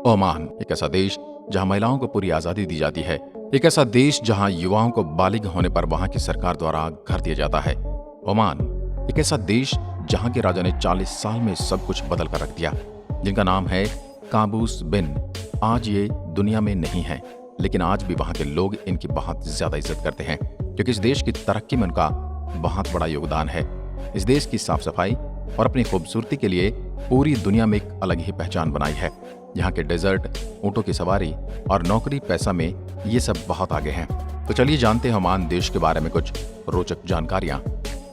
Oman एक ऐसा देश जहां महिलाओं को पूरी आजादी दी जाती है। एक ऐसा देश जहां युवाओं को बालिग होने पर वहां की सरकार द्वारा घर दिया जाता है। ओमान एक ऐसा देश जहां के राजा ने 40 साल में सब कुछ बदल कर रख दिया, जिनका नाम है काबूस बिन। आज ये दुनिया में नहीं है, लेकिन आज भी वहां के लोग इनकी बहुत ज्यादा इज्जत करते हैं, क्योंकि इस देश की तरक्की में उनका बहुत बड़ा योगदान है। इस देश की साफ सफाई और अपनी खूबसूरती के लिए पूरी दुनिया में एक अलग ही पहचान बनाई है। यहाँ के डेजर्ट, ऊंटों की सवारी और नौकरी पैसा में ये सब बहुत आगे हैं। तो चलिए जानते हैं ओमान देश के बारे में कुछ रोचक जानकारियां।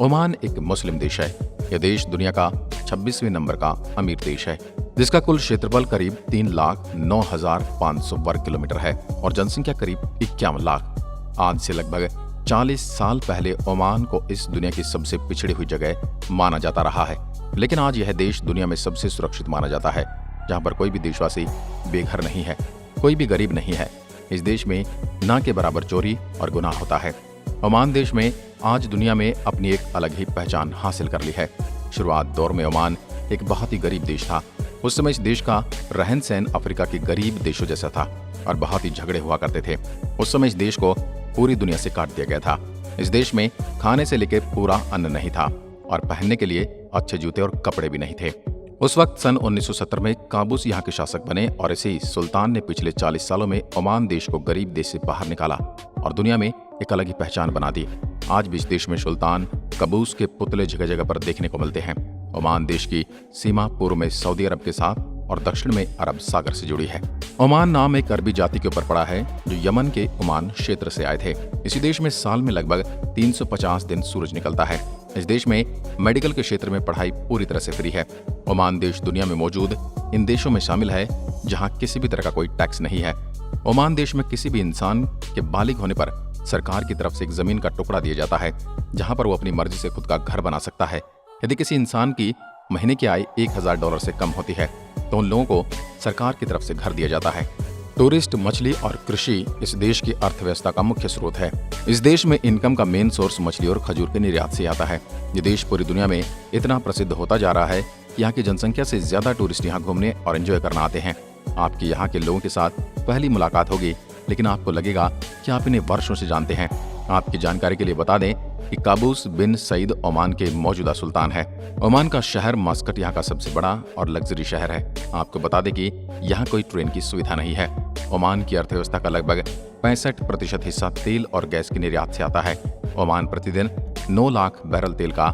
ओमान एक मुस्लिम देश है। यह देश दुनिया का 26वें नंबर का अमीर देश है, जिसका कुल क्षेत्रफल करीब 3,09,500 वर्ग किलोमीटर है और जनसंख्या करीब 51 लाख। आज से लगभग 40 साल पहले ओमान को इस दुनिया की सबसे पिछड़ी हुई जगह माना जाता रहा है, लेकिन आज यह देश दुनिया में सबसे सुरक्षित माना जाता है, जहां पर कोई भी देशवासी बेघर नहीं है, कोई भी गरीब नहीं है। इस देश में ना के बराबर चोरी और गुनाह होता है। ओमान देश में आज दुनिया में अपनी एक अलग ही पहचान हासिल कर ली है। शुरुआत दौर में ओमान एक बहुत ही गरीब देश था। उस समय इस देश का रहन सहन अफ्रीका के गरीब देशों जैसा था और बहुत ही झगड़े हुआ करते थे। उस समय इस देश को पूरी दुनिया से काट दिया गया था। इस देश में खाने से लेकर पूरा अन्न नहीं था और पहनने के लिए अच्छे जूते और कपड़े भी नहीं थे। उस वक्त सन 1970 में काबूस यहाँ के शासक बने और इसी सुल्तान ने पिछले 40 सालों में ओमान देश को गरीब देश से बाहर निकाला और दुनिया में एक अलग ही पहचान बना दी। आज भी इस देश में सुल्तान काबूस के पुतले जगह जगह पर देखने को मिलते हैं। ओमान देश की सीमा पूर्व में सऊदी अरब के साथ और दक्षिण में अरब सागर से जुड़ी है। ओमान नाम एक अरबी जाति के ऊपर पड़ा है, जो यमन के ओमान क्षेत्र से आए थे। इसी देश में साल में लगभग 350 दिन सूरज निकलता है। इस देश में मेडिकल के क्षेत्र में पढ़ाई पूरी तरह से फ्री है। ओमान देश दुनिया में मौजूद इन देशों में शामिल है जहां किसी भी तरह का कोई टैक्स नहीं है। ओमान देश में किसी भी इंसान के बालिग होने पर सरकार की तरफ से एक जमीन का टुकड़ा दिया जाता है, जहां पर वो अपनी मर्जी से खुद का घर बना सकता है। यदि किसी इंसान की महीने की आय $1,000 से कम होती है तो उन लोगों को सरकार की तरफ से घर दिया जाता है। टूरिस्ट, मछली और कृषि इस देश की अर्थव्यवस्था का मुख्य स्रोत है। इस देश में इनकम का मेन सोर्स मछली और खजूर के निर्यात से आता है। ये देश पूरी दुनिया में इतना प्रसिद्ध होता जा रहा है कि यहाँ की जनसंख्या से ज्यादा टूरिस्ट यहाँ घूमने और एंजॉय करना आते हैं। आपकी यहाँ के लोगों के साथ पहली मुलाकात होगी, लेकिन आपको लगेगा कि आप इन्हें वर्षों से जानते हैं। आपकी जानकारी के लिए बता दें कि काबूस बिन सईद ओमान के मौजूदा सुल्तान है। ओमान का शहर मास्कट यहाँ का सबसे बड़ा और लग्जरी शहर है। आपको बता दें कि यहाँ कोई ट्रेन की सुविधा नहीं है। ओमान की अर्थव्यवस्था का लगभग 65% हिस्सा तेल और गैस के निर्यात से आता है। ओमान प्रतिदिन 9 लाख बैरल तेल का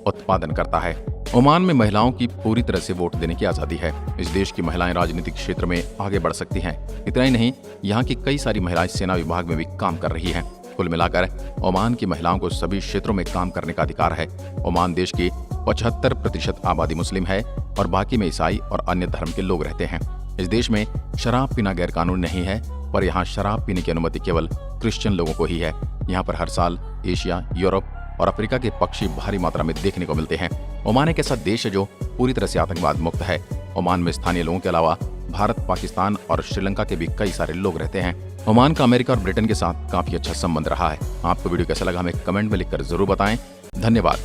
उत्पादन करता है। ओमान में महिलाओं की पूरी तरह से वोट देने की आजादी है। इस देश की महिलाएं राजनीतिक क्षेत्र में आगे बढ़ सकती हैं। इतना ही नहीं, यहाँ की कई सारी महिलाएं सेना विभाग में भी काम कर रही हैं। कुल मिलाकर ओमान की महिलाओं को सभी क्षेत्रों में काम करने का अधिकार है। ओमान देश की 75% आबादी मुस्लिम है और बाकी में ईसाई और अन्य धर्म के लोग रहते हैं। इस देश में शराब पीना गैर कानूनी नहीं है, पर यहाँ शराब पीने की अनुमति केवल क्रिश्चियन लोगों को ही है। यहाँ पर हर साल एशिया, यूरोप और अफ्रीका के पक्षी भारी मात्रा में देखने को मिलते हैं। ओमान एक ऐसा देश है जो पूरी तरह से आतंकवाद मुक्त है। ओमान में स्थानीय लोगों के अलावा भारत, पाकिस्तान और श्रीलंका के भी कई सारे लोग रहते हैं। ओमान का अमेरिका और ब्रिटेन के साथ काफी अच्छा संबंध रहा है। आपको वीडियो कैसा लगा हमें कमेंट में लिखकर जरूर बताएं। धन्यवाद।